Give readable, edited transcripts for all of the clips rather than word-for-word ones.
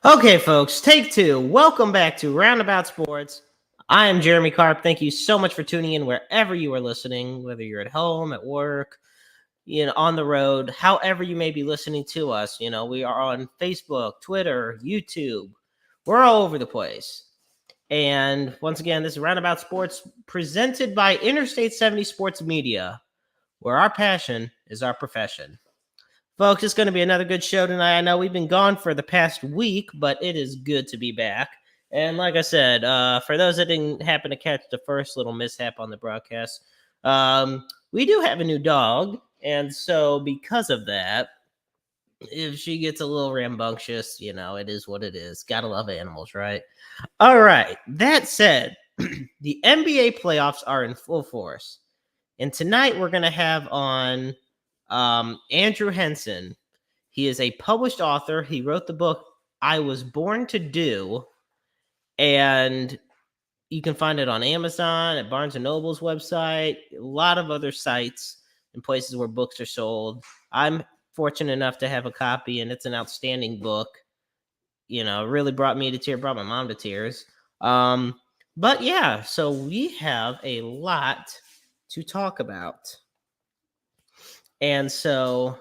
Okay, folks, take two. Welcome back to Roundabout Sports. I am Jeremy Karp. Thank you so much for tuning in wherever you are listening, whether you're at home, at work, on the road, however you may be listening to us. We are on Facebook, Twitter, YouTube. We're all over the place. And once again, this is Roundabout Sports presented by Interstate 70 Sports Media, where our passion is our profession. Folks, it's going to be another good show tonight. I know we've been gone for the past week, but it is good to be back. And like I said, for those that didn't happen to catch the first little mishap on the broadcast, we do have a new dog. And so because of that, if she gets a little rambunctious, it is what it is. Gotta love animals, right? All right. That said, the NBA playoffs are in full force. And tonight we're going to have on Dew Henson. He is a published author. He wrote the book I Was Born to Do, and you can find it on Amazon, at Barnes & Noble's website, a lot of other sites and places where books are sold. I'm fortunate enough to have a copy, and it's an outstanding book. It really brought me to tears, brought my mom to tears. But yeah, so we have a lot to talk about. And so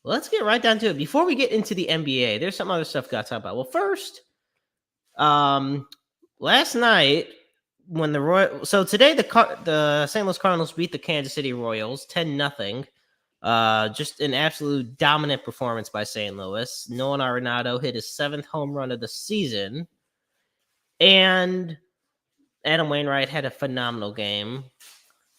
let's get right down to it. Before we get into the NBA, there's some other stuff got to talk about. Well, first, last night when today the St. Louis Cardinals beat the Kansas City Royals 10-0. Just an absolute dominant performance by St. Louis. Nolan Arenado hit his 7th home run of the season, and Adam Wainwright had a phenomenal game.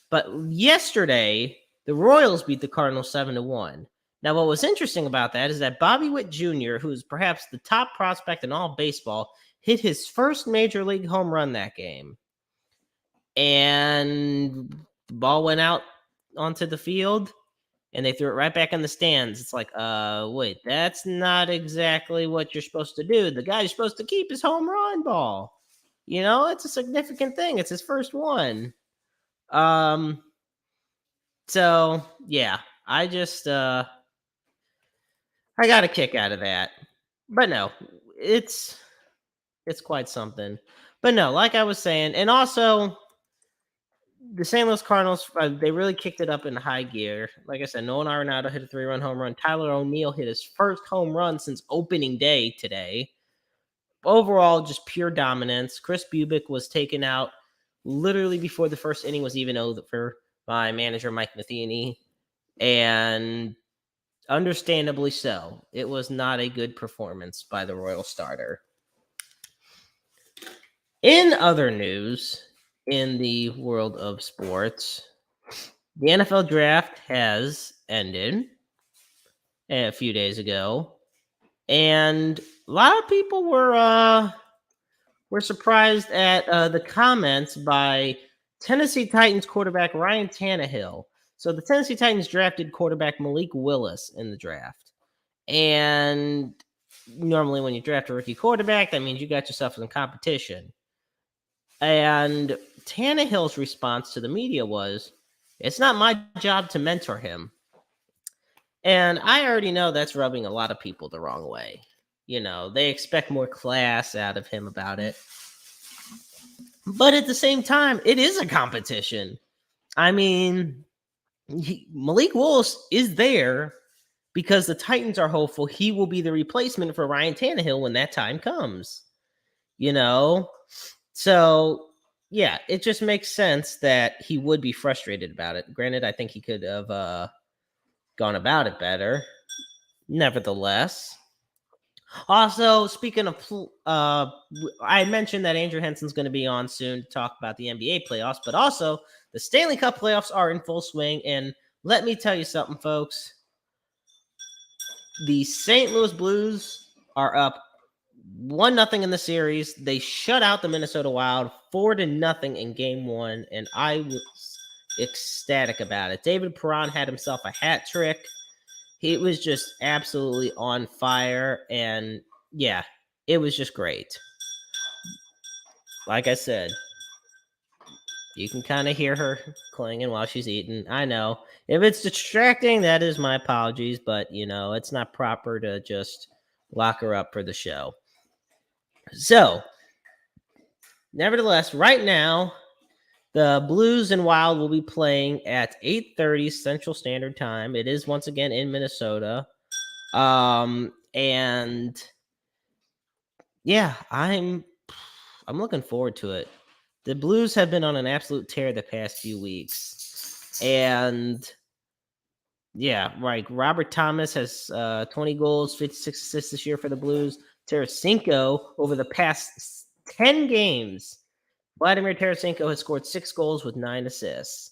But yesterday, the Royals beat the Cardinals 7-1. Now, what was interesting about that is that Bobby Witt Jr., who is perhaps the top prospect in all baseball, hit his first major league home run that game. And the ball went out onto the field, and they threw it right back in the stands. It's like, wait, that's not exactly what you're supposed to do. The guy's supposed to keep his home run ball. It's a significant thing. It's his first one. So, yeah, I just, I got a kick out of that. But no, it's quite something. But no, like I was saying, and also the St. Louis Cardinals, they really kicked it up in high gear. Like I said, Nolan Arenado hit a 3-run home run. Tyler O'Neill hit his first home run since opening day today. Overall, just pure dominance. Chris Bubic was taken out literally before the first inning was even over by manager Mike Matheny. And understandably so. It was not a good performance by the Royal starter. In other news, in the world of sports, the NFL draft has ended a few days ago, and a lot of people were surprised at the comments by Tennessee Titans quarterback Ryan Tannehill. So the Tennessee Titans drafted quarterback Malik Willis in the draft. And normally when you draft a rookie quarterback, that means you got yourself some competition. And Tannehill's response to the media was, "It's not my job to mentor him." And I already know that's rubbing a lot of people the wrong way. They expect more class out of him about it. But at the same time, it is a competition. I mean, Malik Willis is there because the Titans are hopeful he will be the replacement for Ryan Tannehill when that time comes. So, yeah, it just makes sense that he would be frustrated about it. Granted, I think he could have gone about it better. Nevertheless. Also, speaking of, I mentioned that Dew Henson's going to be on soon to talk about the NBA playoffs, but also the Stanley Cup playoffs are in full swing. And let me tell you something, folks. The St. Louis Blues are up 1-0 in the series. They shut out the Minnesota Wild 4-0 in game 1, and I was ecstatic about it. David Perron had himself a hat trick. He was just absolutely on fire, and yeah, it was just great. Like I said, you can kind of hear her clanging while she's eating. I know. If it's distracting, that is my apologies, but, it's not proper to just lock her up for the show. So, nevertheless, right now, the Blues and Wild will be playing at 8:30 Central Standard Time. It is once again in Minnesota. And yeah, I'm looking forward to it. The Blues have been on an absolute tear the past few weeks. And yeah, like Robert Thomas has 20 goals, 56 assists this year for the Blues. Tarasenko over the past 10 games, Vladimir Tarasenko has scored 6 goals with 9 assists.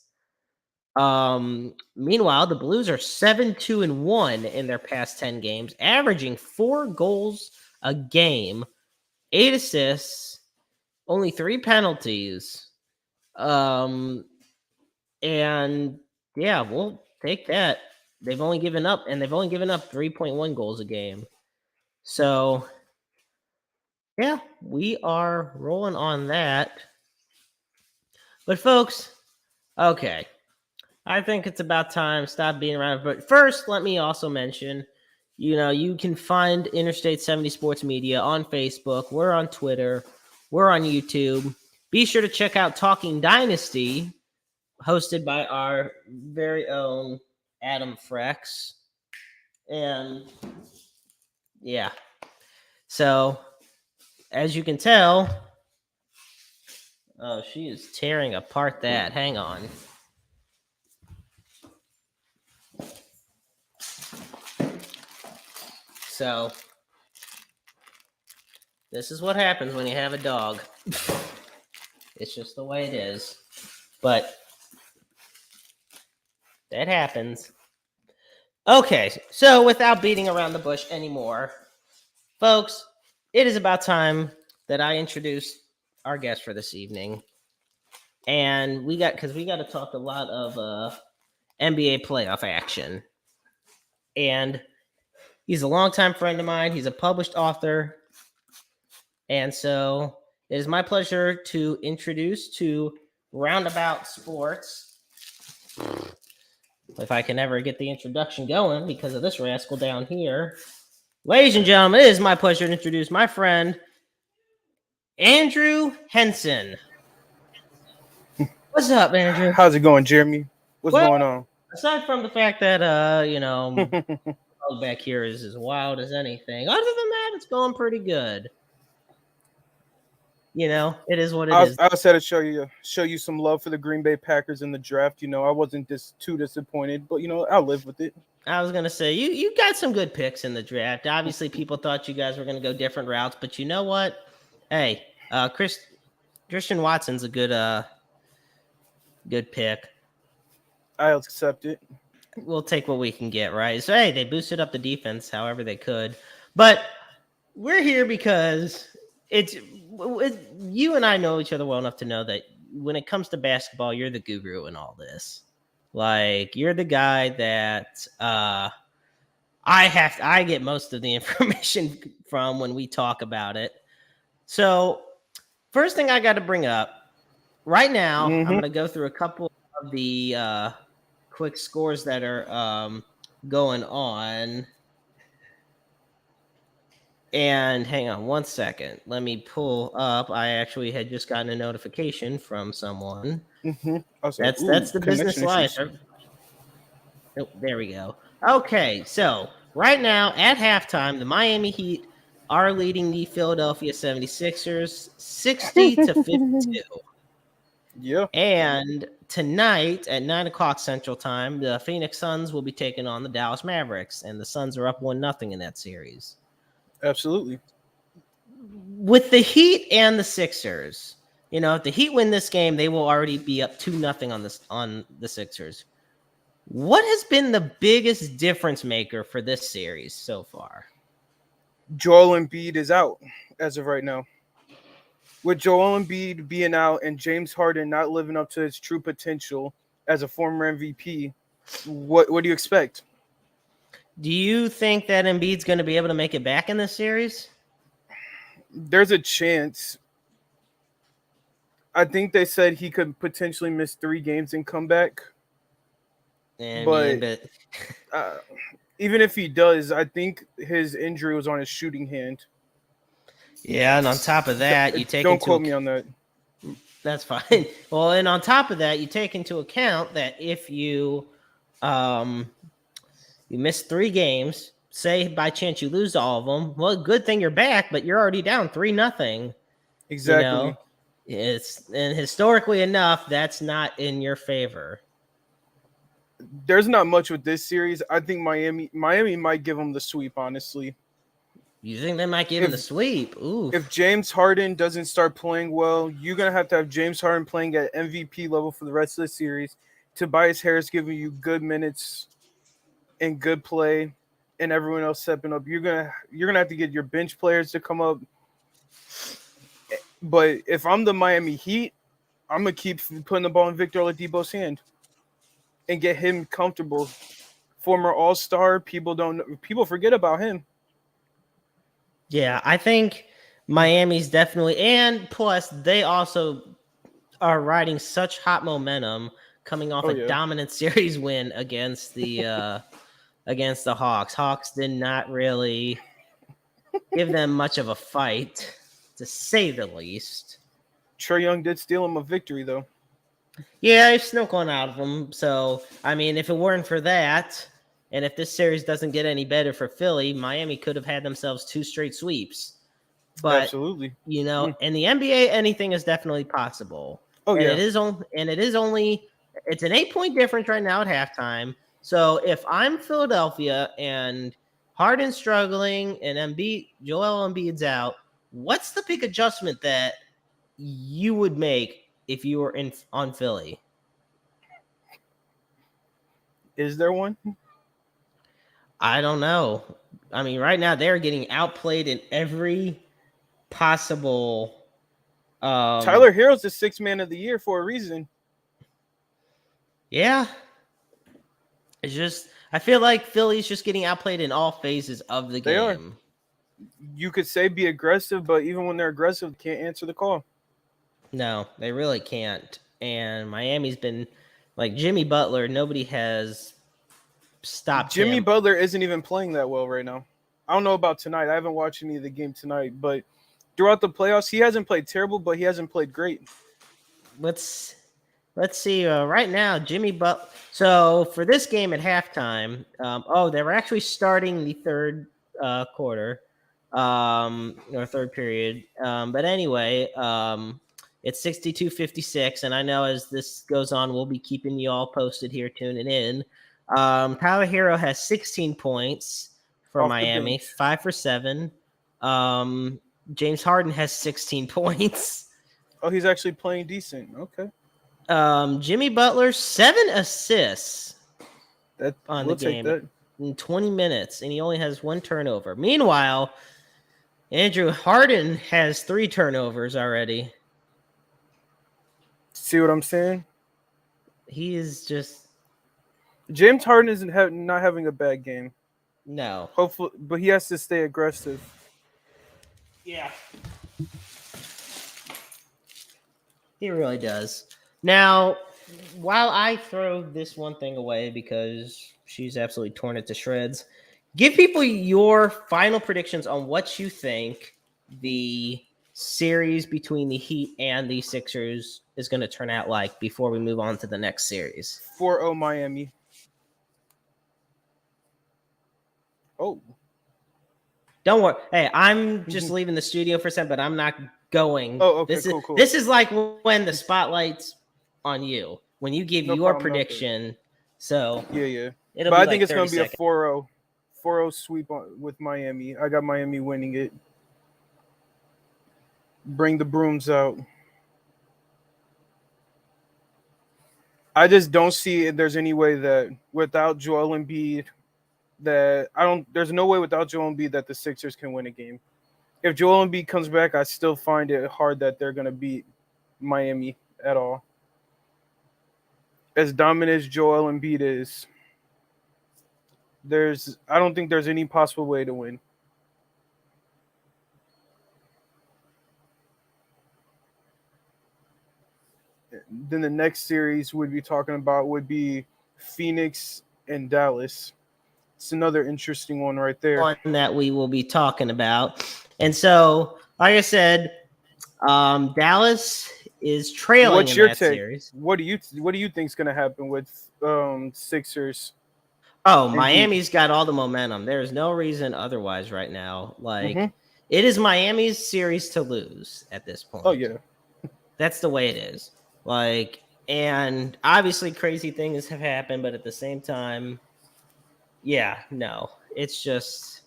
Meanwhile, the Blues are 7-2-1 in their past 10 games, averaging 4 goals a game, 8 assists, only 3 penalties. And yeah, we'll take that. They've only given up 3.1 goals a game. So yeah, we are rolling on that. But folks, okay. I think it's about time. Stop being around. But first, let me also mention, you can find Interstate 70 Sports Media on Facebook. We're on Twitter. We're on YouTube. Be sure to check out Talking Dynasty, hosted by our very own Adam Frex. And yeah. So, as you can tell, oh, she is tearing apart that. Hang on. So, this is what happens when you have a dog. It's just the way it is. But that happens. Okay, so without beating around the bush anymore, folks, it is about time that I introduce our guest for this evening. And we got to talk a lot of NBA playoff action. And he's a longtime friend of mine. He's a published author. And so it is my pleasure to introduce to Roundabout Sports, if I can ever get the introduction going because of this rascal down here. Ladies and gentlemen, it is my pleasure to introduce my friend, Dew Henson. What's up, Andrew? How's it going, Jeremy? What's going on? Aside from the fact that, back here is as wild as anything, other than that, it's going pretty good. It is what it is. I said to show you some love for the Green Bay Packers in the draft. I wasn't too disappointed, but I'll live with it. I was gonna say you got some good picks in the draft. Obviously, people thought you guys were gonna go different routes, but you know what? Hey, Christian Watson's a good pick. I'll accept it. We'll take what we can get, right? So hey, they boosted up the defense however they could, but we're here because you and I know each other well enough to know that when it comes to basketball, you're the guru in all this. Like, you're the guy that I get most of the information from when we talk about it. So, first thing I got to bring up right now, I'm going to go through a couple of the quick scores that are going on. And hang on one second. Let me pull up. I actually had just gotten a notification from someone. That's the business life. Oh, there we go. Okay, so right now at halftime, the Miami Heat are leading the Philadelphia 76ers 60-52. Yeah. And tonight at 9 o'clock Central Time, the Phoenix Suns will be taking on the Dallas Mavericks, and the Suns are up 1-0 in that series. Absolutely. With the Heat and the Sixers, if the Heat win this game, they will already be up 2-0 on the Sixers. What has been the biggest difference maker for this series so far? Joel Embiid is out as of right now. With Joel Embiid being out and James Harden not living up to his true potential as a former MVP, what do you expect? Do you think that Embiid's going to be able to make it back in this series? There's a chance. I think they said he could potentially miss 3 games and come back. But even if he does, I think his injury was on his shooting hand. Yeah, and on top of that, you take Don't into quote me on that. That's fine. Well, and on top of that, you take into account that if you you miss 3 games, say by chance you lose all of them, well, good thing you're back, but you're already down 3-0. You Exactly. know, and historically enough, that's not in your favor. There's not much with this series. I think Miami might give them the sweep, honestly. You think they might give him the If sweep? if Oof. James Harden doesn't start playing well, you're gonna have James Harden playing at MVP level for the rest of the series. Tobias Harris giving you good minutes and good play, and everyone else stepping up. You're gonna have to get your bench players to come up. But if I'm the Miami Heat, I'm gonna keep putting the ball in Victor Oladipo's hand and get him comfortable. Former All Star, people forget about him. Yeah, I think Miami's definitely, and plus they also are riding such hot momentum coming off Oh a yeah, dominant series win against the Hawks. Hawks did not really give them much of a fight, to say the least. Trae Young did steal him a victory though. Yeah, he snuck one out of them. So, I mean, if it weren't for that, and if this series doesn't get any better for Philly, Miami could have had themselves 2 straight sweeps. But Absolutely. in the NBA, anything is definitely possible, Oh and yeah, it is only it's an 8 point difference right now at halftime. So if I'm Philadelphia and Harden's struggling and Joel Embiid's out, what's the big adjustment that you would make if you were in on Philly? is there one? I don't know. I mean, right now they're getting outplayed in every possible. Tyler Hero's the sixth man of the year for a reason. Yeah, it's just I feel like Philly's just getting outplayed in all phases of the They are. game. You could say be aggressive, but even when they're aggressive, they can't answer the call. No, they really can't. And Miami's been like Jimmy Butler. Nobody has stopped Jimmy him. Butler isn't even playing that well right now. I don't know about tonight. I haven't watched any of the game tonight, but throughout the playoffs, he hasn't played terrible, but he hasn't played great. Let's let's see. Right now, Jimmy Butler. So for this game at halftime, they were actually starting the third quarter, or third period. But anyway, it's 62-56, and I know as this goes on, we'll be keeping you all posted here, tuning in. Tyler Hero has 16 points for Off the Miami, bench. 5 for 7. James Harden has 16 points. Oh, he's actually playing decent. Okay. Jimmy Butler, 7 assists That on the we'll take game that. in 20 minutes, and he only has 1 turnover. Meanwhile, Andrew Harden has 3 turnovers already. See what I'm saying? He is just James Harden isn't not having a bad game. no. Hopefully, but he has to stay aggressive. Yeah. He really does. Now, while I throw this one thing away because she's absolutely torn it to shreds, give people your final predictions on what you think the series between the Heat and the Sixers is going to turn out like before we move on to the next series. 4-0 Miami. Oh. Don't worry. Hey, I'm just leaving the studio for a second, but I'm not going. Oh, okay, cool. This is like when the spotlight's on you. When you give No your problem, prediction. So Yeah. it'll But be I like think it's 30 going to be a seconds. 4-0. 4-0 sweep with Miami. I got Miami winning it. Bring the brooms out. I just don't see there's any way that without Joel Embiid there's no way without Joel Embiid that the Sixers can win a game. If Joel Embiid comes back, I still find it hard that they're going to beat Miami at all. As dominant as Joel Embiid is, I don't think there's any possible way to win. Then the next series we'd be talking about would be Phoenix and Dallas. It's another interesting one right there. One that we will be talking about. And so like I said, Dallas is trailing What's in your that take? series. What do you think is going to happen with Sixers Oh, and Heat? Miami's got all the momentum. There's no reason otherwise right now. Mm-hmm. Like, it is Miami's series to lose at this Oh point. yeah. That's the way it is. Like, and obviously crazy things have happened, but at the same time, yeah, no. It's just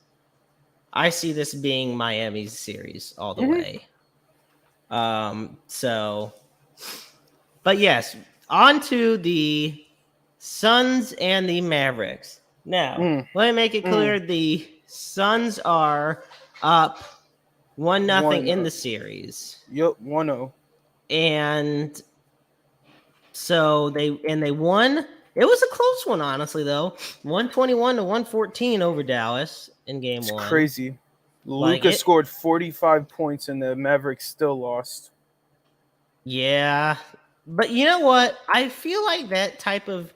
I see this being Miami's series all the Mm-hmm. way. So but yes, on to the Suns and the Mavericks. Now, Mm. let me make it Mm. clear the Suns are up 1-0 One. in the series. Yep. 1-0. And so they won. It was a close one, honestly, though. 121 to 114 over Dallas in game It's one. crazy. Like Luka it, scored 45 points and the Mavericks still lost. yeah. But you know what? I feel like that type of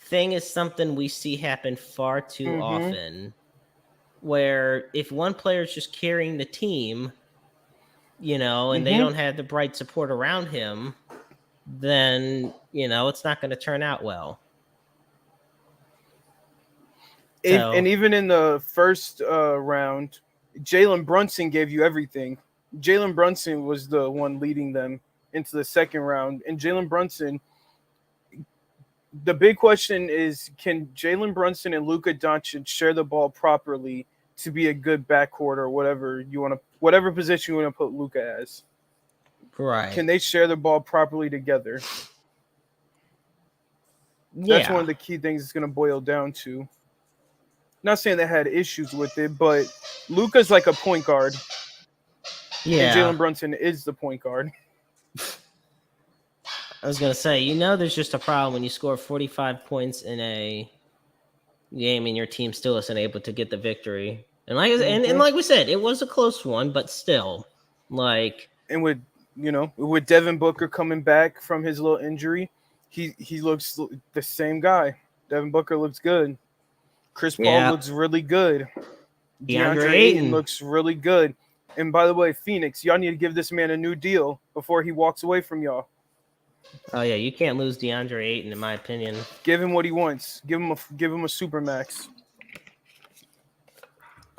thing is something we see happen far too Mm-hmm. often. Where if one player is just carrying the team, and they Mm-hmm. don't have the bright support around him, then, it's not going to turn out well. So, And even in the first round, Jalen Brunson gave you everything. Jalen Brunson was the one leading them into the second round. And Jalen Brunson, the big question is, can Jalen Brunson and Luka Doncic share the ball properly to be a good backcourt or whatever position you want to put Luka as? right. Can they share the ball properly together? That's one Yeah. of the key things it's going to boil down to. Not saying they had issues with it, but Luka's like a point guard, and Yeah. Jalen Brunson is the point guard. I was going to say, there's just a problem when you score 45 points in a game and your team still isn't able to get the victory. And Mm-hmm. like we said, it was a close one, but still, like, And with Devin Booker coming back from his little injury, he looks the same guy. Devin Booker looks good. Chris Paul yeah, looks really good. DeAndre DeAndre Ayton Ayton. looks really good. And by the way, Phoenix, y'all need to give this man a new deal before he walks away from y'all. Oh yeah, you can't lose DeAndre Ayton, in my opinion. Give him what he wants. Give him a super max.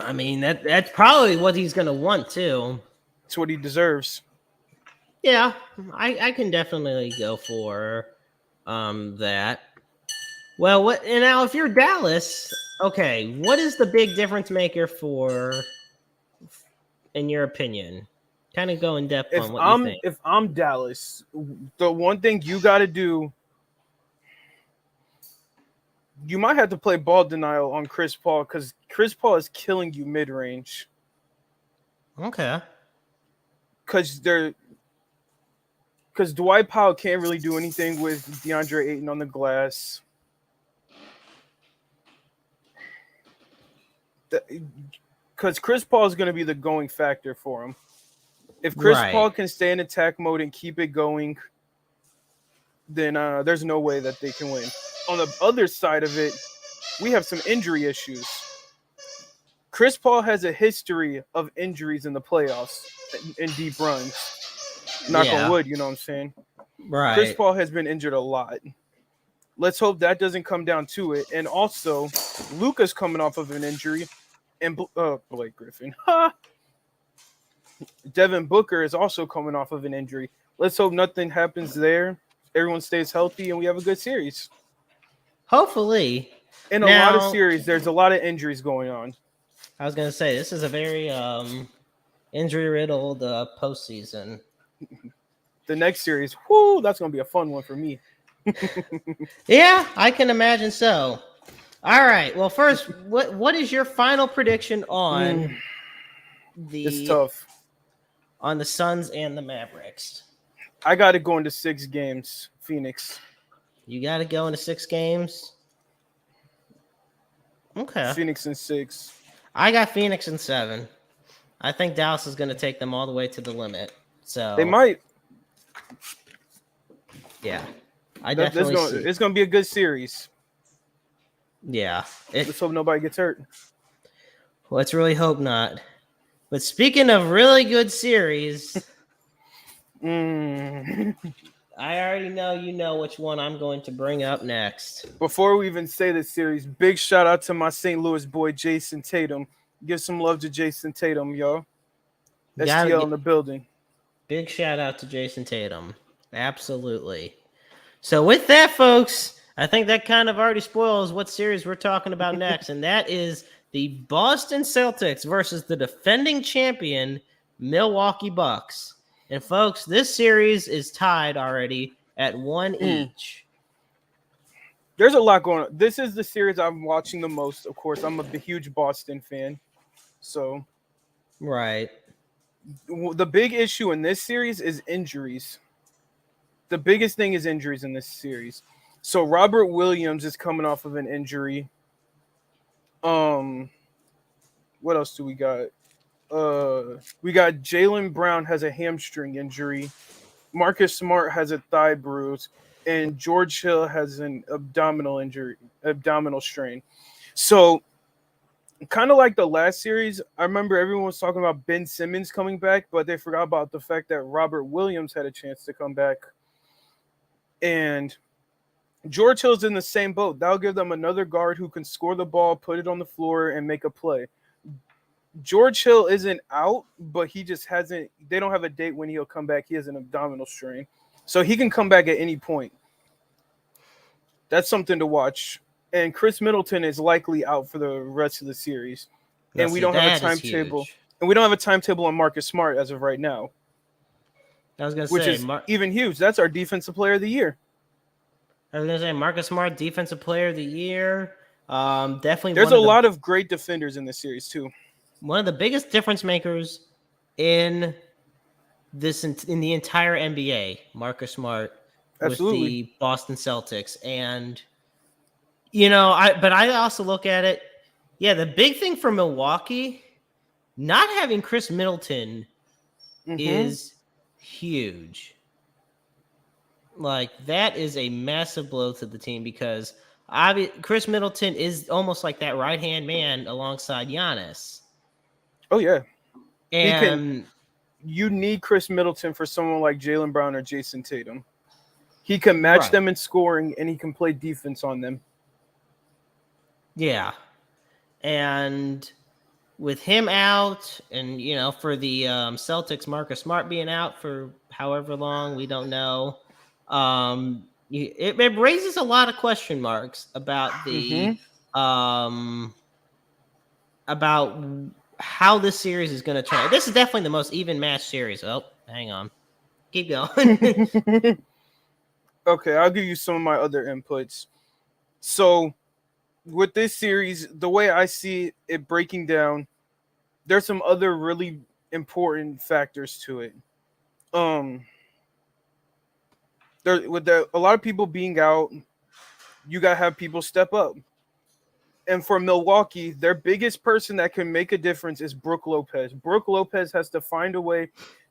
I mean, that's probably what he's gonna want too. It's what he deserves. Yeah, I can definitely go for that. Well, what and now if you're Dallas, okay, what is the big difference maker in your opinion? Kind of go in depth If on what you I'm think. if I'm Dallas, the one thing you got to do, you might have to play ball denial on Chris Paul because Chris Paul is killing you mid range. Okay. Because Dwight Powell can't really do anything with DeAndre Ayton on the glass. Because Chris Paul is going to be the going factor for him. If Chris Paul Right. can stay in attack mode and keep it going, then there's no way that they can win. On the other side of it, we have some injury issues. Chris Paul has a history of injuries in the playoffs in deep runs. Knock on Yeah. wood, you know what I'm saying? Right. Chris Paul has been injured a lot. Let's hope that doesn't come down to it. And also, Luka's coming off of an injury, and Blake Griffin. Devin Booker is also coming off of an injury. Let's hope nothing happens there. Everyone stays healthy, and we have a good series. Hopefully. In a lot of Now, series, there's a lot of injuries going on. I was gonna say this is a very injury riddled postseason. The next series, whoo, that's going to be a fun one for me. Yeah, I can imagine so. All right. Well, first, what is your final prediction on It's tough. on the Suns and the Mavericks? I got to go into 6 games, Phoenix. You got to go into 6 games. Okay. Phoenix in 6. I got Phoenix in 7. I think Dallas is going to take them all the way to the limit. So They might. Yeah, I definitely see. It's going to be a good series. Yeah. Let's hope nobody gets hurt. Let's really hope not. But speaking of really good series, Mm. I already know you know which one I'm going to bring up next. Before we even say this series, big shout out to my St. Louis boy Jason Tatum. Give some love to Jason Tatum, yo. Gotta STL get in the building. big shout out to Jason Tatum. Absolutely. So with that, folks, I think that kind of already spoils what series we're talking about next, and that is the Boston Celtics versus the defending champion Milwaukee Bucks. And folks, this series is tied already at 1 Mm. each. There's a lot going on. This is the series I'm watching the most. Of course, I'm a huge Boston fan. So Right. the big issue in this series is injuries. The biggest thing is injuries in this series. So Robert Williams is coming off of an injury. Um, what else do we got? We got Jaylen Brown has a hamstring injury. Marcus Smart has a thigh bruise, and George Hill has an abdominal strain. So, kind of like the last series, I remember everyone was talking about Ben Simmons coming back, but they forgot about the fact that Robert Williams had a chance to come back. And George Hill's in the same boat. That'll give them another guard who can score the ball, put it on the floor, and make a play. George Hill isn't out, but he just hasn't. They don't have a date when he'll come back. He has an abdominal strain, so he can come back at any point. That's something to watch. And Chris Middleton is likely out for the rest of the series, Now, and we see, don't have a that is timetable. huge. And we don't have a timetable on Marcus Smart as of right now, I was gonna which say, is even huge. That's our defensive player of the year. Marcus Smart, defensive player of the year. Definitely There's a lot of great defenders in this series too. one of the biggest difference makers in in the entire NBA, Marcus Smart with Absolutely. the Boston Celtics. And but I also look at it, yeah, the big thing for Milwaukee, not having Chris Middleton Mm-hmm. is huge. Like that is a massive blow to the team because Chris Middleton is almost like that right-hand man alongside Giannis. Oh yeah, he can. And You need Chris Middleton for someone like Jaylen Brown or Jason Tatum. He can match right. them in scoring and he can play defense on them. Yeah. And with him out and, for the Celtics, Marcus Smart being out for however long, we don't know. It raises a lot of question marks about about how this series is going to turn out. This is definitely the most even match series. Oh, hang on. Keep going. Okay, I'll give you some of my other inputs. So, with this series, the way I see it breaking down, there's some other really important factors to it. A lot of people being out, you gotta have people step up. And for Milwaukee, their biggest person that can make a difference is Brook Lopez. Brook Lopez has to find a way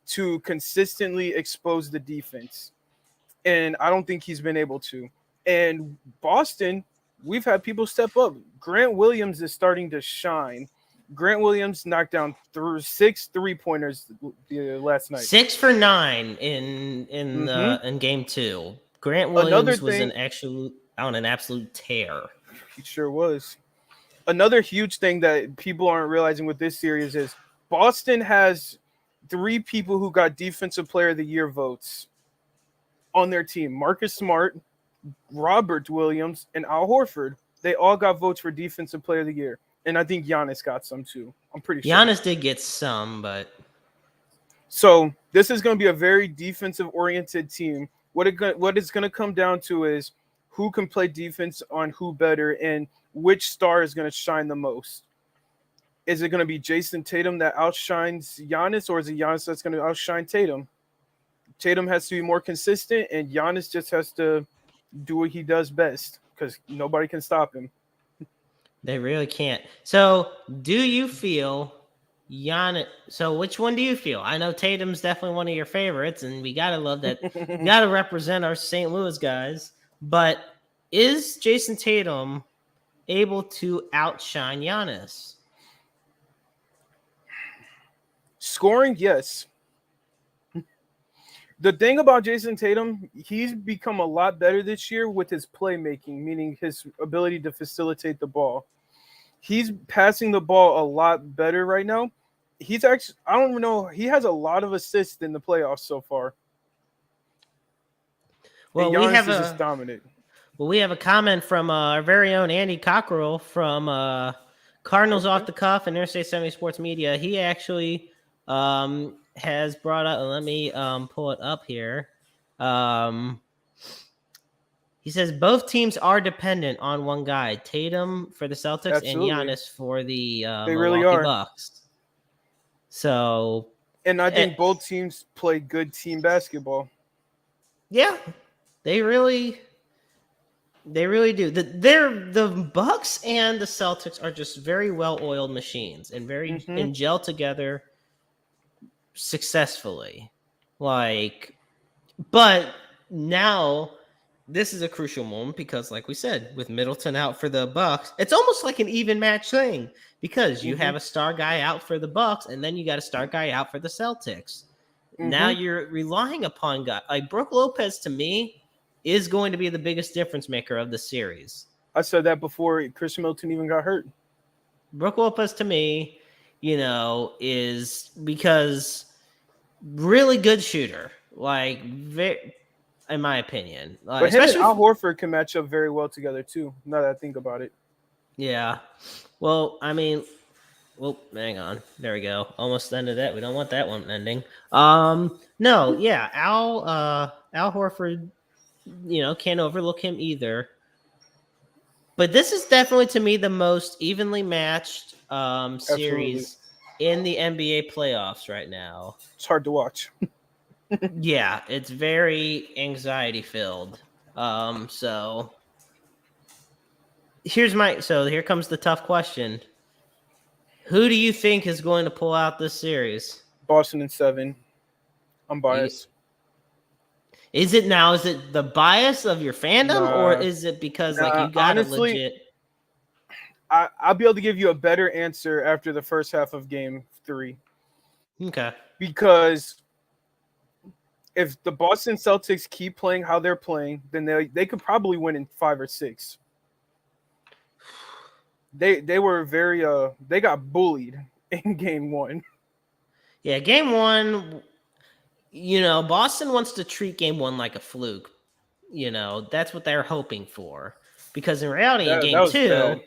to consistently expose the defense. And I don't think he's been able to. And Boston, we've had people step up. Grant Williams is starting to shine. Grant Williams knocked down 6 3-pointers last night. 6 for 9 in game 2. Grant Another Williams was thing, on an absolute tear. he sure was. Another huge thing that people aren't realizing with this series is Boston has 3 people who got Defensive Player of the Year votes on their team. Marcus Smart, Robert Williams, and Al Horford. They all got votes for Defensive Player of the Year. And I think Giannis got some too. I'm pretty sure. Giannis did get some, but... So this is going to be a very defensive-oriented team. What it's going to come down to is who can play defense on who better and which star is going to shine the most. Is it going to be Jason Tatum that outshines Giannis, or is it Giannis that's going to outshine Tatum? Tatum has to be more consistent, and Giannis just has to do what he does best because nobody can stop him. They really can't. So, do you feel Giannis? So, which one do you feel? I know Tatum's definitely one of your favorites, and we gotta love that. We gotta represent our St. Louis guys. But is Jason Tatum able to outshine Giannis? Scoring, yes. The thing about Jason Tatum, he's become a lot better this year with his playmaking, meaning his ability to facilitate the ball. He's passing the ball a lot better right now. He's actually, I don't know, he has a lot of assists in the playoffs so far. And Well, Giannis is just dominant. we have a comment from our very own Andy Cockrell from Cardinals Off the Cuff and Interstate 70 Sports Media. He actually has brought up. Let me pull it up here. He says both teams are dependent on one guy, Tatum for the Celtics Absolutely. and Giannis for the They really Milwaukee are. Bucks. So, And I think both teams play good team basketball. yeah, they really do. The Bucks and the Celtics are just very well-oiled machines and and gel together successfully. But now this is a crucial moment because, like we said, with Middleton out for the Bucks, it's almost like an even match thing because you have a star guy out for the Bucks and then you got a star guy out for the Celtics. Now you're relying upon guys like Brook Lopez. To me, is going to be the biggest difference maker of the series. I said that before Chris Middleton even got hurt. Brook Lopez to me, is because really good shooter, in my opinion. But him and Al Horford can match up very well together too. Now that I think about it. Yeah. Well, I mean, hang on. There we go. Almost ended it. We don't want that one ending. No, yeah, Al Horford, can't overlook him either. But this is definitely, to me, the most evenly matched series in the NBA playoffs right now. It's hard to watch. Yeah, it's very anxiety filled. So here comes the tough question. Who do you think is going to pull out this series? Boston in 7. I'm biased. Is it the bias of your fandom, or is it because you got honestly, legit? I'll be able to give you a better answer after the first half of Game 3. Okay. Because if the Boston Celtics keep playing how they're playing, then they could probably win in 5 or 6. They were very they got bullied in Game 1. Yeah, Game 1. Boston wants to treat Game 1 like a fluke. That's what they're hoping for. Because in reality, in Game 2, bad.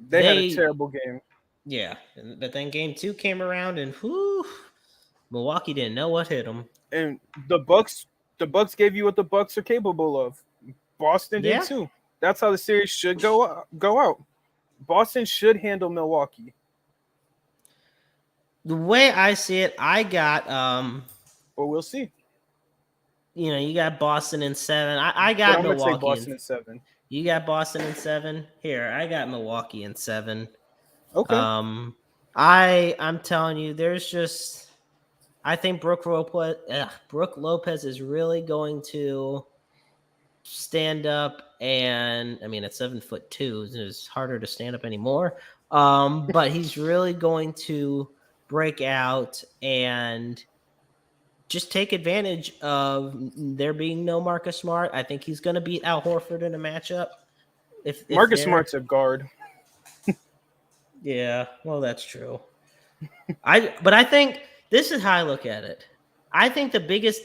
They had a terrible game. Yeah, but then Game 2 came around, and Milwaukee didn't know what hit them. And the Bucks gave you what the Bucks are capable of. Boston did too. That's how the series should go out. Boston should handle Milwaukee. The way I see it, I got but we'll see. You got Boston in 7. I got Milwaukee. I'm gonna take Boston in 7. You got Boston in 7. Here, I got Milwaukee in 7. Okay. I'm telling you, I think Brook Lopez is really going to stand up, and I mean at 7'2", it's harder to stand up anymore. But he's really going to break out and just take advantage of there being no Marcus Smart. I think he's going to beat Al Horford in a matchup. If Marcus Smart's a guard. Yeah, well, that's true. But I think this is how I look at it. I think the biggest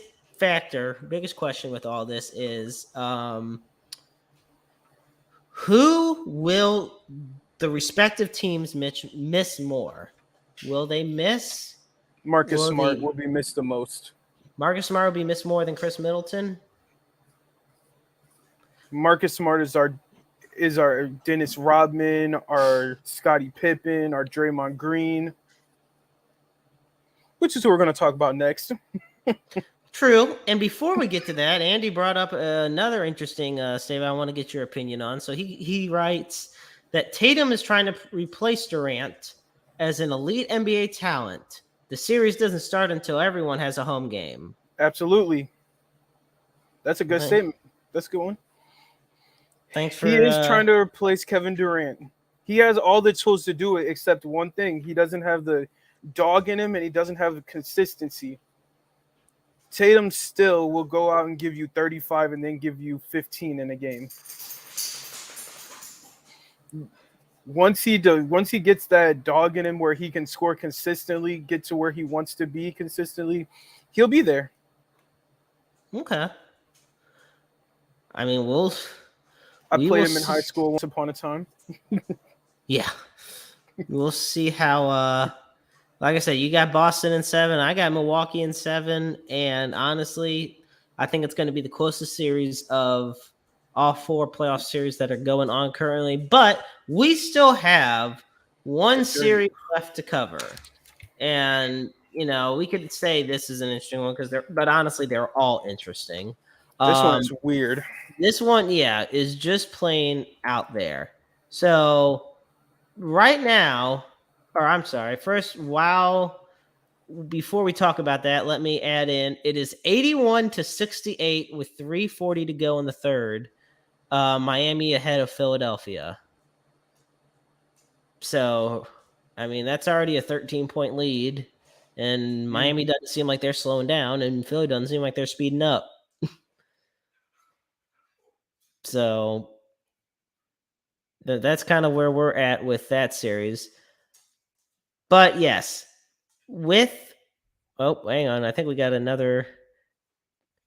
question with all this is who will the respective teams miss more? Will they miss? Marcus Smart will be missed the most. Marcus Smart will be missed more than Chris Middleton? Marcus Smart is our Dennis Rodman, our Scottie Pippen, our Draymond Green, which is who we're going to talk about next. True. And before we get to that, Andy brought up another interesting statement I want to get your opinion on. So he writes that Tatum is trying to replace Durant as an elite NBA talent. The series doesn't start until everyone has a home game. Absolutely. That's a good statement. That's a good one. Thanks for. He is trying to replace Kevin Durant. He has all the tools to do it except one thing. He doesn't have the dogging him and he doesn't have the consistency, Tatum still will go out and give you 35 and then give you 15 in a game. Once he gets that dog in him where he can score consistently, get to where he wants to be consistently, he'll be there. Okay. I mean, I we played will him in high see. school once upon a time. Yeah, we'll see how. Like I said, you got Boston in 7. I got Milwaukee in 7, and honestly, I think it's going to be the closest series of all 4 playoff series that are going on currently. But we still have one series left to cover, and we could say this is an interesting one but honestly, they're all interesting. This one is weird. This one, yeah, is just plain out there. So right now, or I'm sorry, first, before we talk about that, let me add in it is 81-68 with 3:40 to go in the third. Miami ahead of Philadelphia. So, I mean, that's already a 13-point lead. And Miami doesn't seem like they're slowing down, and Philly doesn't seem like they're speeding up. So that's kind of where we're at with that series. But yes, hang on. I think we got another.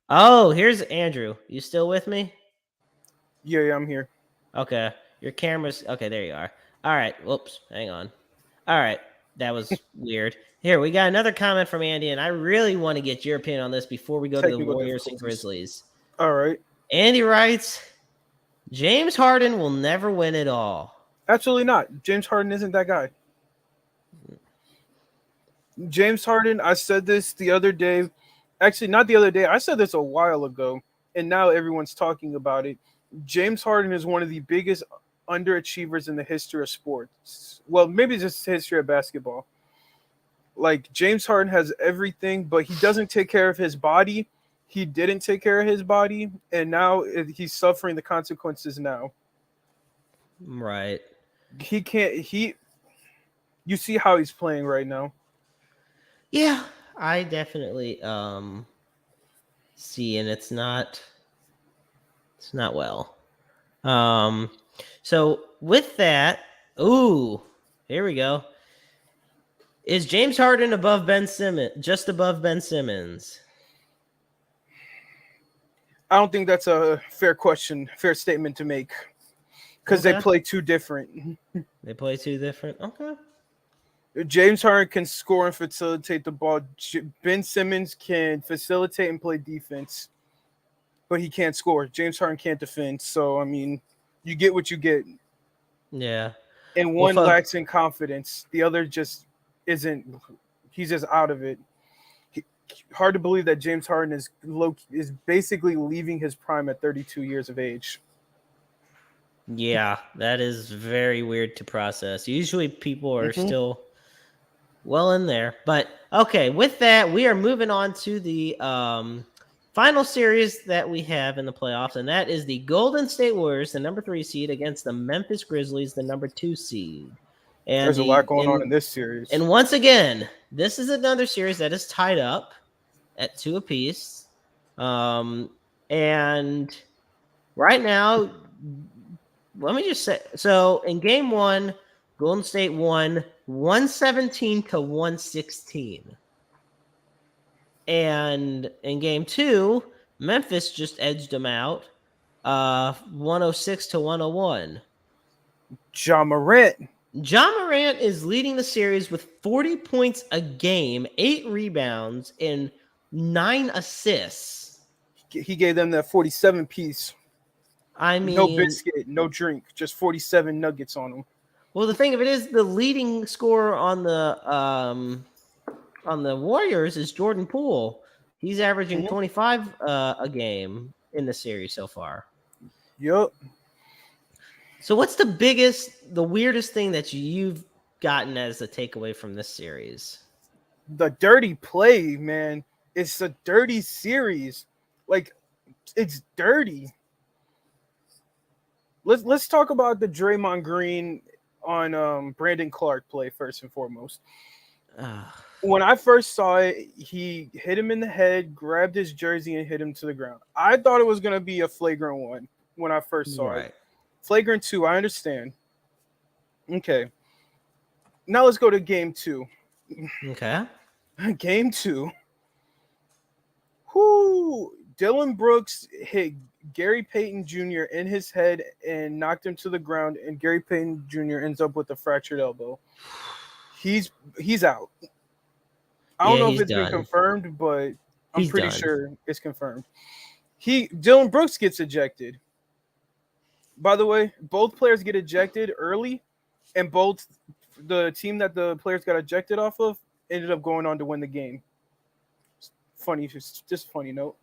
Oh, here's Andrew. You still with me? Yeah, I'm here. Okay. Your camera's okay. There you are. All right. Whoops. Hang on. All right. That was weird. Here, we got another comment from Andy, and I really want to get your opinion on this before we go to the Warriors and Grizzlies. All right. Andy writes, James Harden will never win it all. Absolutely not. James Harden isn't that guy. James Harden, I said this the other day. Actually, not the other day. I said this a while ago, and now everyone's talking about it. James Harden is one of the biggest underachievers in the history of sports. Well, maybe just history of basketball. Like, James Harden has everything, but he doesn't take care of his body. He didn't take care of his body, and now he's suffering the consequences now. Right. He can't. You see how he's playing right now. Yeah, I definitely see, and it's not well. So with that, here we go. Is James Harden above Ben Simmons? Just above Ben Simmons? I don't think that's a fair statement to make, because they play too different. They play too different. Okay. James Harden can score and facilitate the ball. Ben Simmons can facilitate and play defense, but he can't score. James Harden can't defend. So, I mean, you get what you get. Yeah. And one lacks in confidence. The other just isn't. He's just out of it. Hard to believe that James Harden is basically leaving his prime at 32 years of age. Yeah, that is very weird to process. Usually people are still well in there. But okay, with that, we are moving on to the final series that we have in the playoffs, and that is the Golden State Warriors, the number 3 seed, against the Memphis Grizzlies, the number 2 seed. And there's a lot going on in this series. And once again, this is another series that is tied up at 2 apiece. And right now, let me just say, so in game 1, Golden State won 117-116. And in game 2, Memphis just edged them out 106-101. Ja Morant is leading the series with 40 points a game, 8 rebounds, and 9 assists. He gave them that 47 piece. I mean, no biscuit, no drink, just 47 nuggets on him. Well, the thing of it is, the leading scorer on the Warriors is Jordan Poole. He's averaging 25 a game in the series so far. Yep. So what's the weirdest thing that you've gotten as a takeaway from this series? The dirty play, man. It's a dirty series. Like, it's dirty. Let's talk about the Draymond Green on Brandon Clark play first and foremost. When I first saw it, he hit him in the head, grabbed his jersey, and hit him to the ground. I thought it was going to be a flagrant one when I first saw it. Right. Flagrant 2, I understand. Okay. Now let's go to game 2. Okay. Game 2. Whoo! Dylan Brooks hit Gary Payton Jr. in his head and knocked him to the ground, and Gary Payton Jr. ends up with a fractured elbow. He's out. I don't Yeah, know if he's it's been done. confirmed, but I'm He's pretty done. sure it's confirmed. Dylan Brooks gets ejected. By the way, both players get ejected early, and both the team that the players got ejected off of ended up going on to win the game. Funny, just funny note.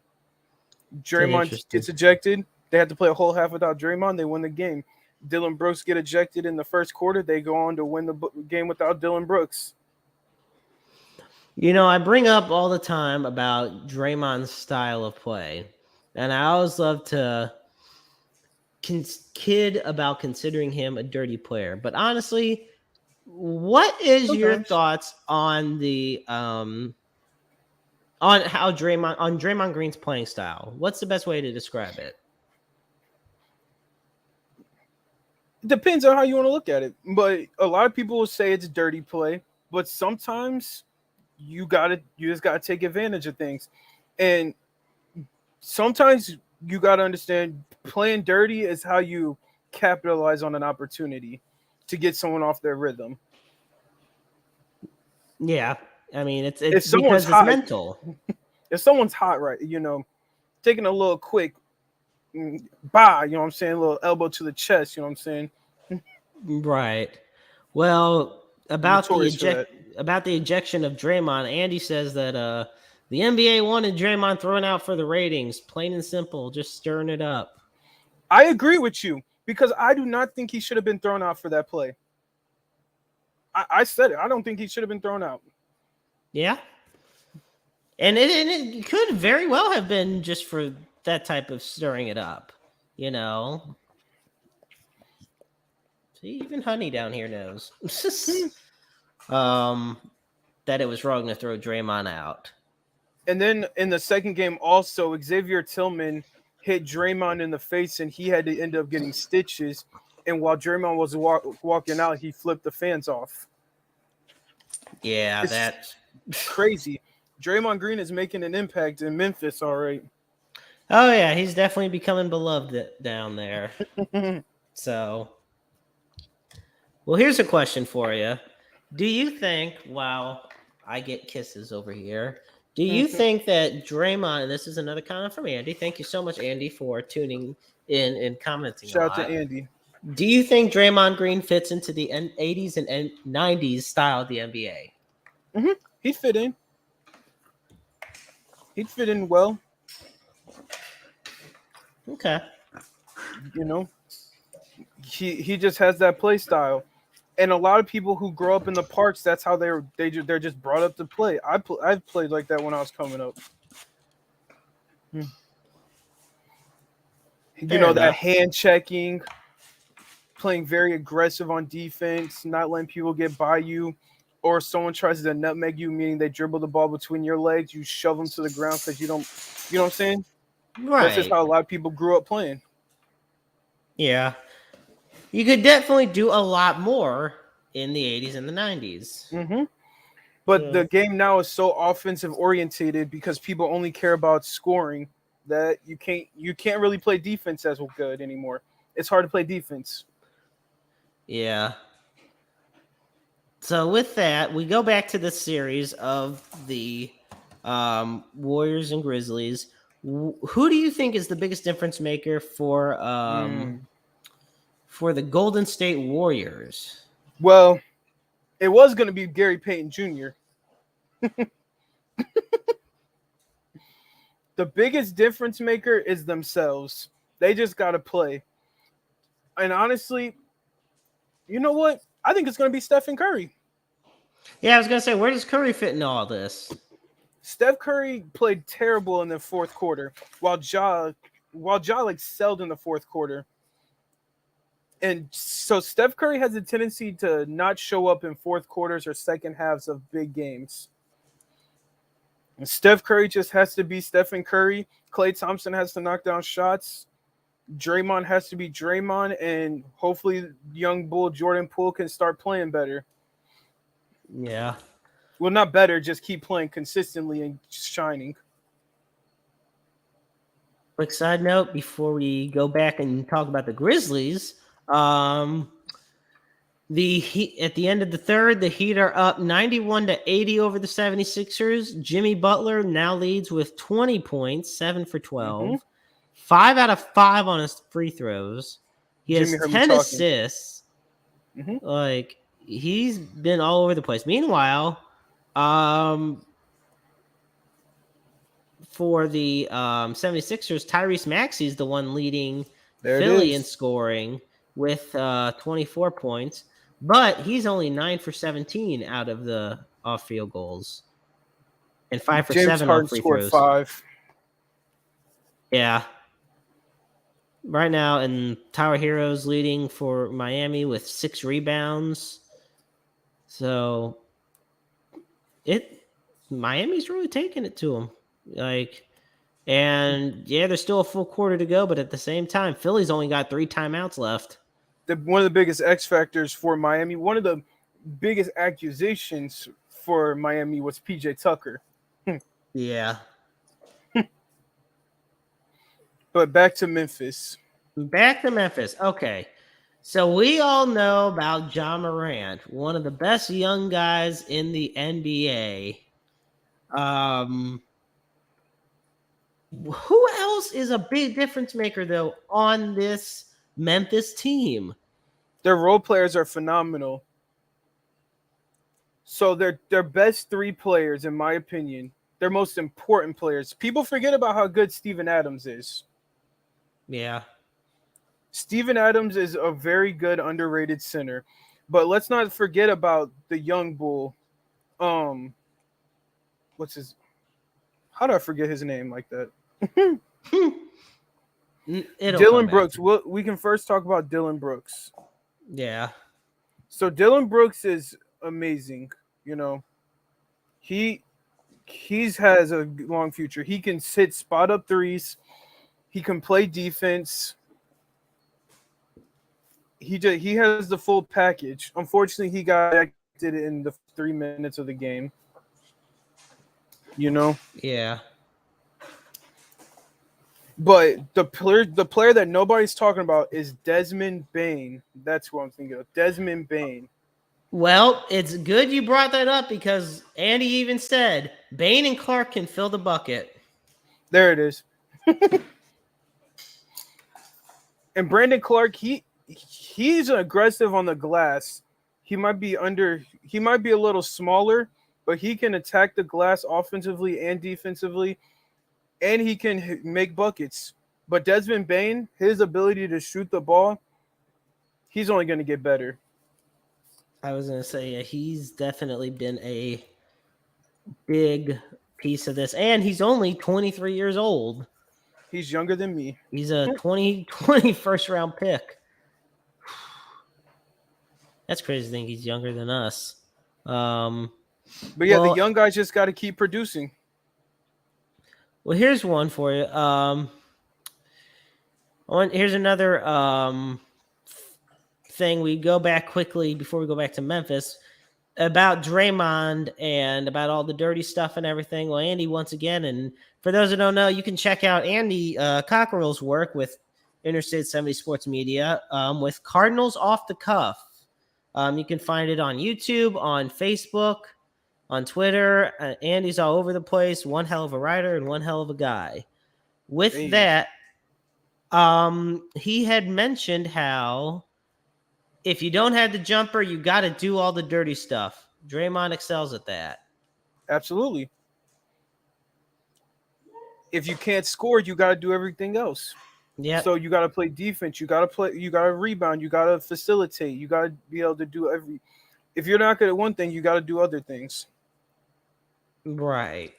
Draymond Interesting. gets ejected. They had to play a whole half without Draymond. They win the game. Dylan Brooks get ejected in the first quarter. They go on to win the game without Dylan Brooks. I bring up all the time about Draymond's style of play, and I always love to kid about considering him a dirty player. But honestly, what is your Sometimes. thoughts on the on how Draymond Green's playing style? What's the best way to describe it? It depends on how you want to look at it. But a lot of people will say it's dirty play. But sometimes you just gotta take advantage of things. And sometimes you gotta understand playing dirty is how you capitalize on an opportunity to get someone off their rhythm. Yeah, I mean it's If someone's because it's hot, mental. if someone's hot, right, taking a little quick bah, you know what I'm saying, a little elbow to the chest, you know what I'm saying? Right. Well, Notorious for that. about the ejection of Draymond, Andy says that the NBA wanted Draymond thrown out for the ratings, plain and simple, just stirring it up. I agree with you because I do not think he should have been thrown out for that play. I said it. I don't think he should have been thrown out. Yeah. And it could very well have been just for that type of stirring it up, See, even Honey down here knows that it was wrong to throw Draymond out. And then in the second game, also, Xavier Tillman hit Draymond in the face, and he had to end up getting stitches. And while Draymond was walking out, he flipped the fans off. Yeah, It's that's crazy. Draymond Green is making an impact in Memphis, all right. Oh yeah, he's definitely becoming beloved down there. So, well, here's a question for you. Do you think, wow, I get kisses over here. Do you think that Draymond, and this is another comment from Andy. Thank you so much, Andy, for tuning in and commenting a Shout out to lot. Andy. Do you think Draymond Green fits into the 80s and 90s style of the NBA? He'd fit in. He'd fit in well. Okay. He just has that play style. And a lot of people who grow up in the parks, that's how they're just brought up to play. I've played like that when I was coming up. That hand checking, playing very aggressive on defense, not letting people get by you, or someone tries to nutmeg you, meaning they dribble the ball between your legs, you shove them to the ground because you don't, you know what I'm saying? Right. That's just how a lot of people grew up playing. Yeah. You could definitely do a lot more in the 80s and the 90s. But the game now is so offensive orientated because people only care about scoring that you can't really play defense as good anymore. It's hard to play defense. Yeah. So with that, we go back to the series of the Warriors and Grizzlies. Who do you think is the biggest difference maker for the Golden State Warriors? Well, it was going to be Gary Payton Jr. The biggest difference maker is themselves. They just got to play. And honestly, you know what? I think it's going to be Stephen Curry. Yeah, I was going to say, where does Curry fit in all this? Steph Curry played terrible in the fourth quarter, while Ja excelled in the fourth quarter. And so Steph Curry has a tendency to not show up in fourth quarters or second halves of big games. And Steph Curry just has to be Stephen Curry. Klay Thompson has to knock down shots. Draymond has to be Draymond, and hopefully young bull Jordan Poole can start playing better. Yeah. Well, not better, just keep playing consistently and shining. Quick side note before we go back and talk about the Grizzlies. The Heat at the end of the third, the Heat are up 91-80 over the 76ers. Jimmy Butler now leads with 20 points, 7 for 12. 5 out of 5 on his free throws. He has Jimmy heard me 10 talking. assists. Like, he's been all over the place. Meanwhile, for the 76ers, Tyrese Maxey is the one leading Philly in scoring with 24 points. But he's only 9 for 17 out of the off-field goals. And 5 for James 7 Harden on free scored throws. 5. Yeah. Right now, and Tyler Hero's leading for Miami with 6 rebounds. So Miami's really taking it to him. And yeah, there's still a full quarter to go, but at the same time, Philly's only got 3 timeouts left. One of the biggest X factors for Miami, one of the biggest accusations for Miami was PJ Tucker. Yeah. But back to Memphis. Okay. So we all know about Ja Morant, one of the best young guys in the NBA. Who else is a big difference maker, though, on this Memphis team? Their role players are phenomenal. So their best 3 players, in my opinion, their most important players. People forget about how good Steven Adams is. Yeah. Steven Adams is a very good underrated center. But let's not forget about the young bull. How do I forget his name like that? Dylan Brooks. We can first talk about Dylan Brooks. Yeah. So Dylan Brooks is amazing. You know, he has a long future. He can hit spot up threes. He can play defense. He has the full package. Unfortunately, he got ejected in the 3 minutes of the game. You know. Yeah. But the player that nobody's talking about is Desmond Bane. That's who I'm thinking of. Desmond Bane. Well, it's good you brought that up because Andy even said Bane and Clark can fill the bucket. There it is. And Brandon Clark, he's aggressive on the glass. He might be a little smaller, but he can attack the glass offensively and defensively, and he can make buckets. But Desmond Bane, his ability to shoot the ball, he's only going to get better. I was going to say, he's definitely been a big piece of this. And he's only 23 years old. He's younger than me. He's a 2020 first-round pick. That's crazy to think he's younger than us. But yeah, the young guys just got to keep producing. Well, here's one for you. Here's another thing. We go back quickly before we go back to Memphis about Draymond and about all the dirty stuff and everything. Well, Andy, once again, and for those who don't know, you can check out Andy Cockerell's work with Interstate 70 Sports Media with Cardinals Off the Cuff. You can find it on YouTube, on Facebook, on Twitter. Andy's all over the place. One hell of a writer and one hell of a guy. With that, he had mentioned how if you don't have the jumper, you got to do all the dirty stuff. Draymond excels at that. Absolutely. If you can't score, you got to do everything else. Yeah. So you got to play defense. You got to rebound. You got to facilitate. You got to be able to do if you're not good at one thing, you got to do other things. Right.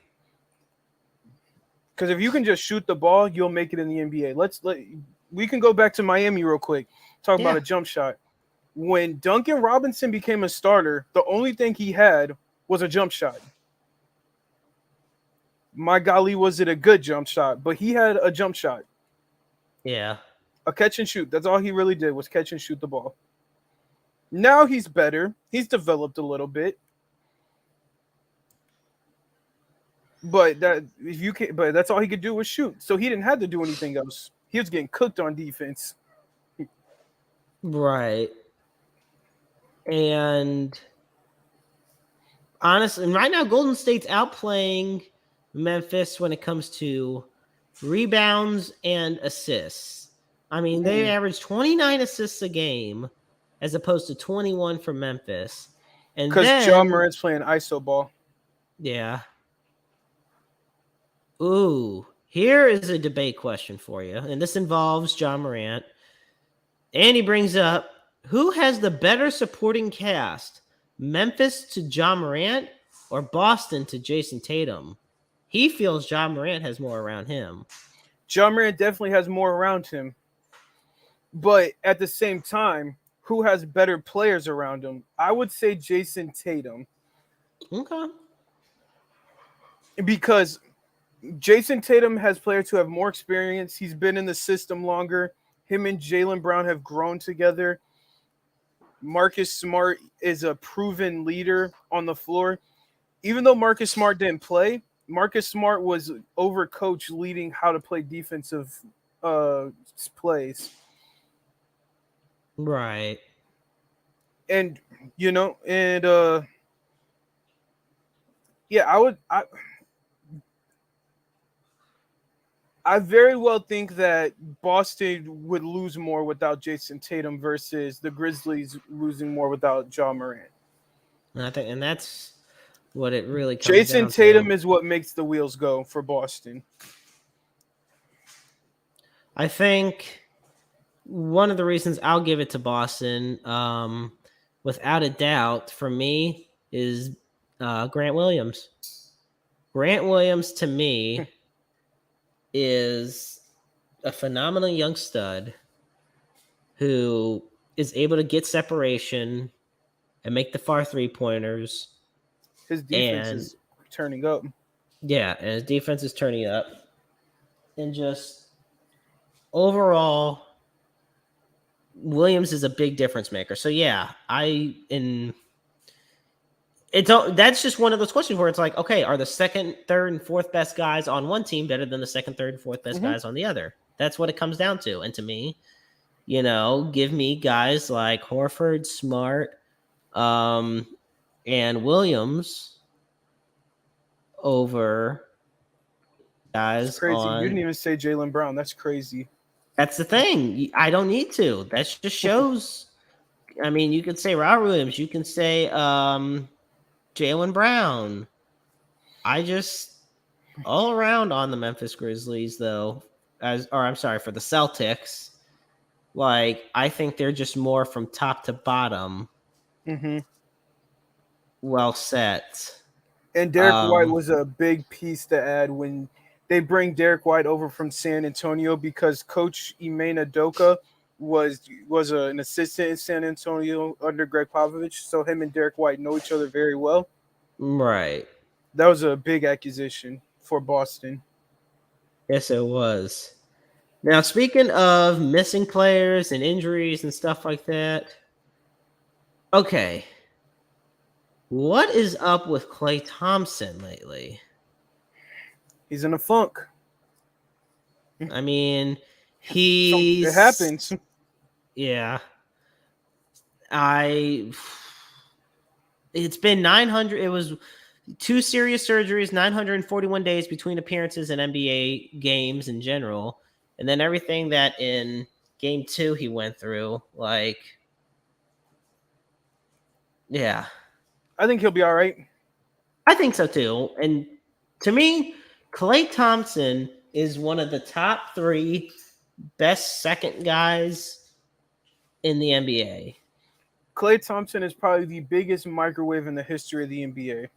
Because if you can just shoot the ball, you'll make it in the NBA. We can go back to Miami real quick. Talking Yeah. about a jump shot. When Duncan Robinson became a starter, the only thing he had was a jump shot. My golly, was it a good jump shot? But he had a jump shot, Yeah. a catch and shoot. That's all he really did was catch and shoot the ball. Now he's better. He's developed a little bit. But that's all he could do was shoot. So he didn't have to do anything else. He was getting cooked on defense. Right. And honestly, right now Golden State's outplaying Memphis when it comes to rebounds and assists. I mean, they average 29 assists a game as opposed to 21 for Memphis. And Because Ja then, Morant's playing ISO ball. yeah. Ooh, here is a debate question for you. And this involves John Morant. And he brings up, who has the better supporting cast? Memphis to John Morant or Boston to Jason Tatum? He feels John Morant has more around him. Ja Morant definitely has more around him. But at the same time, who has better players around him? I would say Jason Tatum. Okay. Because Jason Tatum has players who have more experience. He's been in the system longer. Him and Jaylen Brown have grown together. Marcus Smart is a proven leader on the floor. Even though Marcus Smart didn't play, Marcus Smart was overcoached leading how to play defensive plays. Right. And yeah, I very well think that Boston would lose more without Jason Tatum versus the Grizzlies losing more without Ja Morant. And that's what it really comes Jason down Tatum to. is what makes the wheels go for Boston. I think one of the reasons I'll give it to Boston, without a doubt, for me, is Grant Williams. Grant Williams, to me, is a phenomenal young stud who is able to get separation and make the far three-pointers. His defense is turning up. Yeah, and his defense is turning up. And just overall, Williams is a big difference maker. So yeah, that's just one of those questions where it's like, okay, are the second, third, and fourth best guys on one team better than the second, third, and fourth best guys on the other? That's what it comes down to. And to me, give me guys like Horford, Smart, and Williams over guys That's crazy. on. You didn't even say Jaylen Brown. That's crazy. That's the thing. I don't need to. That just shows. I mean, you could say Robert Williams. You can say Jaylen Brown. I just all around on the Memphis Grizzlies, though, for the Celtics. Like, I think they're just more from top to bottom. Well set. And Derek White was a big piece to add when they bring Derek White over from San Antonio because Coach Ime Udoka was an assistant in San Antonio under Greg Popovich. So him and Derek White know each other very well. Right. That was a big acquisition for Boston. Yes, it was. Now, speaking of missing players and injuries and stuff like that, okay, what is up with Klay Thompson lately? He's in a funk. I mean, It happens. Yeah. It's been 900. It was 2 serious surgeries, 941 days between appearances in NBA games in general. And then everything that in game 2 he went through, yeah. I think he'll be all right. I think so too. And to me, Klay Thompson is one of the top 3 best second guys in the NBA. Klay Thompson is probably the biggest microwave in the history of the NBA.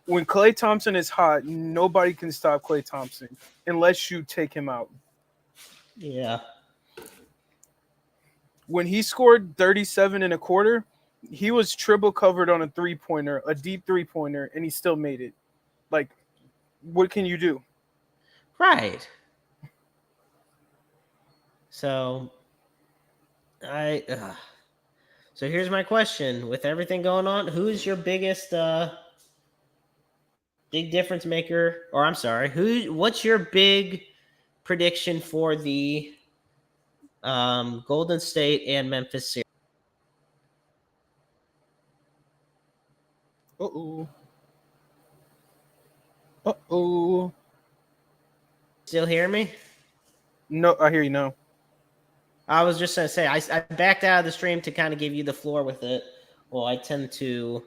When Klay Thompson is hot, nobody can stop Klay Thompson unless you take him out. Yeah. when he scored 37 and a quarter, he was triple covered on a 3-pointer, a deep 3-pointer, and he still made it. Like, what can you do? Right. So so here's my question: with everything going on, who's your biggest big difference maker? Or I'm sorry, what's your big prediction for the Golden State and Memphis series? Uh-oh. Uh-oh. Still hear me? No, I hear you now. I was just going to say, I backed out of the stream to kind of give you the floor with it. Well, I tend to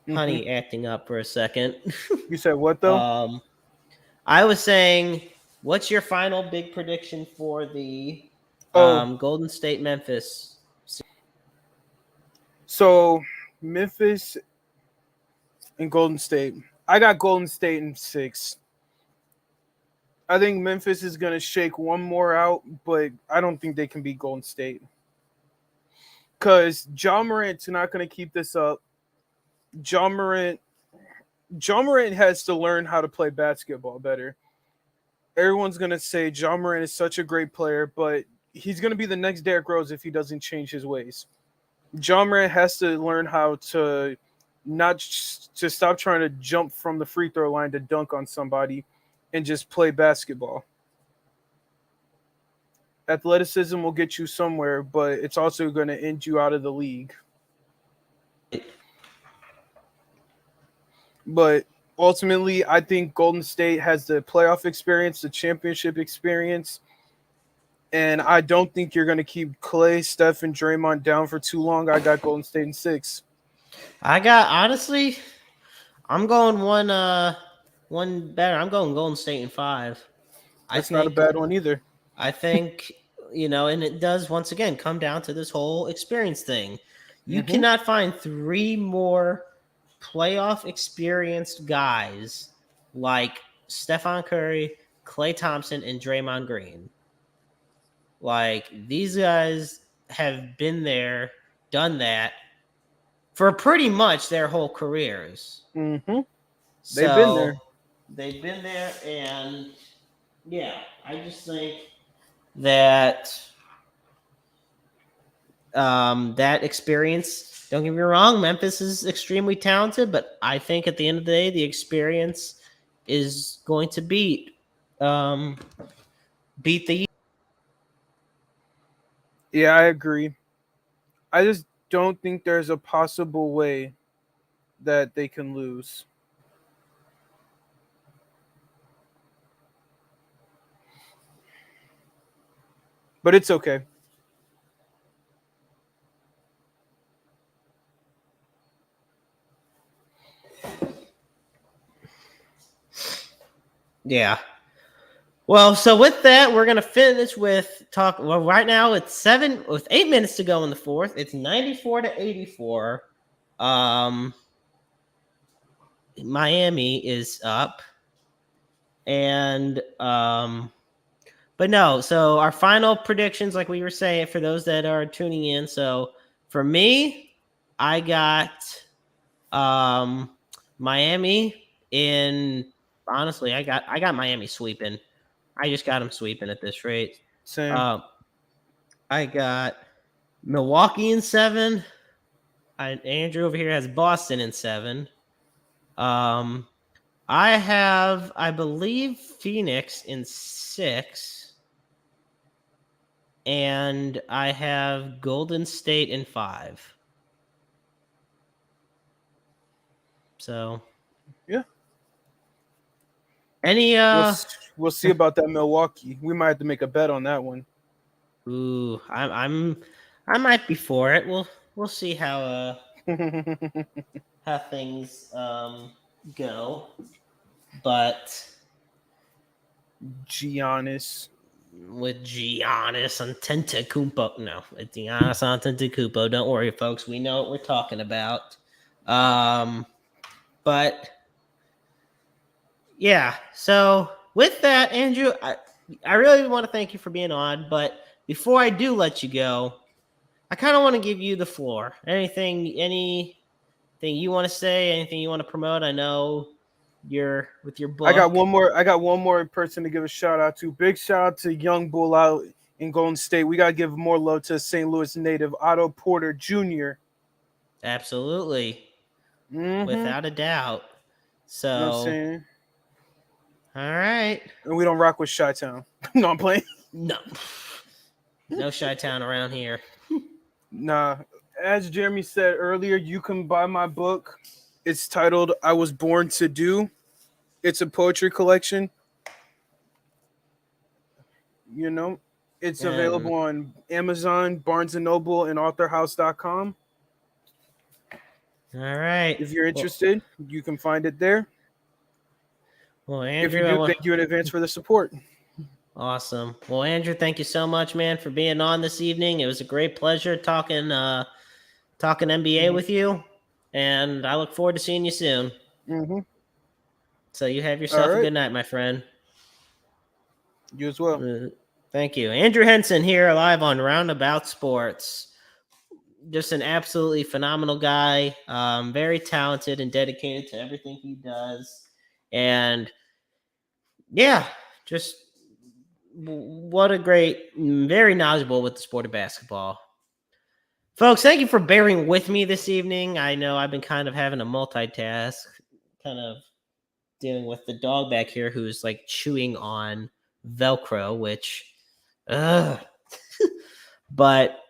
honey acting up for a second. You said what, though? I was saying, what's your final big prediction for the Golden State Memphis? So Memphis and Golden State. I got Golden State in 6. I think Memphis is going to shake one more out, but I don't think they can beat Golden State. Because Ja Morant's not going to keep this up. Ja Morant has to learn how to play basketball better. Everyone's going to say Ja Morant is such a great player, but he's going to be the next Derrick Rose if he doesn't change his ways. Ja Morant has to learn how to to stop trying to jump from the free throw line to dunk on somebody and just play basketball. Athleticism will get you somewhere, but it's also going to end you out of the league. But ultimately, I think Golden State has the playoff experience, the championship experience, and I don't think you're going to keep Clay, Steph, and Draymond down for too long. I got Golden State in 6. Honestly, I'm going one better. I'm going Golden State in 5. That's not a bad one either. I think, and it does once again come down to this whole experience thing. You cannot find 3 more playoff experienced guys like Stephon Curry, Klay Thompson, and Draymond Green. Like, these guys have been there, done that for pretty much their whole careers. Mm-hmm. They've been there. They've been there, and yeah, I just think that that experience, don't get me wrong, Memphis is extremely talented, but I think at the end of the day, the experience is going to beat the. Yeah, I agree. I just don't think there's a possible way that they can lose. But it's okay. Yeah. Well, so with that, we're gonna finish with talk. Well, right now it's 7 with 8 minutes to go in the fourth. It's 94-84. Miami is up, and but no. So our final predictions, like we were saying, for those that are tuning in. So for me, I got Miami in. Honestly, I got Miami sweeping. I just got them sweeping at this rate. Same. I got Milwaukee in 7. Andrew over here has Boston in 7. I have, I believe, Phoenix in 6. And I have Golden State in 5. So, yeah. Any we'll see about that Milwaukee. We might have to make a bet on that one. Ooh, I might be for it. We'll see how how things go. But Giannis Antetokounmpo. No, it's Giannis Antetokounmpo. Don't worry, folks. We know what we're talking about. But yeah. So with that, Andrew, I really want to thank you for being on. But before I do let you go, I kind of want to give you the floor. Anything you want to say? Anything you want to promote? I know you're with your book. I got one more person to give a shout out to. Big shout out to Young Bull out in Golden State. We gotta give more love to St. Louis native Otto Porter Jr. Absolutely. Mm-hmm. Without a doubt. So, You know what I'm saying? All right. And we don't rock with Chi-Town. No, I'm playing. No. No Chi-Town around here. Nah. As Jeremy said earlier, you can buy my book. It's titled I Was Born to Do. It's a poetry collection. You know, it's available on Amazon, Barnes & Noble, and authorhouse.com. All right. If you're interested, you can find it there. Well, Andrew, if you do, thank you in advance for the support. Awesome. Well, Andrew, thank you so much, man, for being on this evening. It was a great pleasure talking NBA with you, and I look forward to seeing you soon. Mm-hmm. So you have yourself a good night, my friend. You as well. Thank you. Andrew Henson here live on Roundabout Sports. Just an absolutely phenomenal guy, very talented and dedicated to everything he does. And yeah, just what a great, very knowledgeable with the sport of basketball. Folks, thank you for bearing with me this evening. I know I've been kind of having a multitask, kind of dealing with the dog back here who's like chewing on Velcro, which, but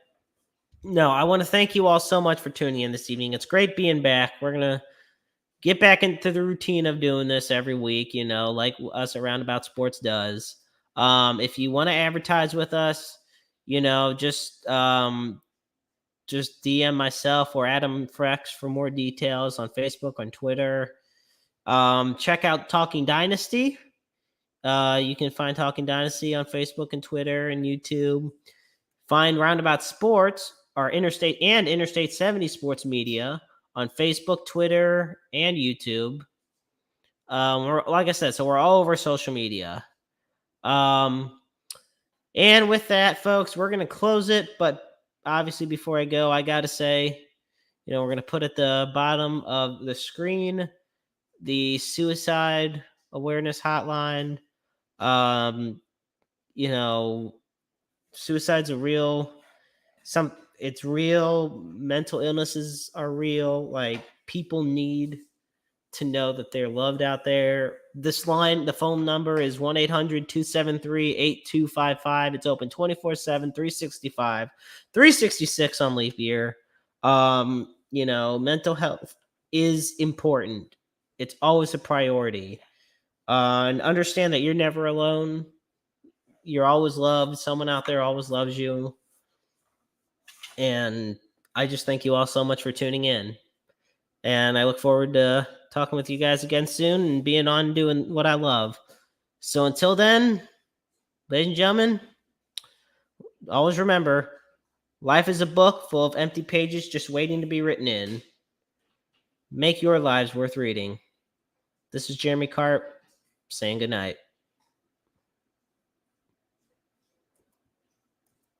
no, I want to thank you all so much for tuning in this evening. It's great being back. We're going to get back into the routine of doing this every week, like us at Roundabout Sports does. If you want to advertise with us, just DM myself or Adam Frex for more details on Facebook, on Twitter. Check out Talking Dynasty. You can find Talking Dynasty on Facebook and Twitter and YouTube. Find Roundabout Sports, our Interstate 70 Sports Media on Facebook, Twitter, and YouTube. Like I said, so we're all over social media. And with that, folks, we're going to close it. But obviously, before I go, I got to say, we're going to put at the bottom of the screen the suicide awareness hotline. Suicide's a real, it's real. Mental illnesses are real. Like, people need to know that they're loved out there. This line, the phone number is 1-800-273-8255. It's open 24/7, 365, 366 on leap year. Mental health is important. It's always a priority. And understand that you're never alone. You're always loved. Someone out there always loves you. And I just thank you all so much for tuning in. And I look forward to talking with you guys again soon and being on doing what I love. So until then, ladies and gentlemen, always remember, life is a book full of empty pages just waiting to be written in. Make your lives worth reading. This is Jeremy Karp saying goodnight.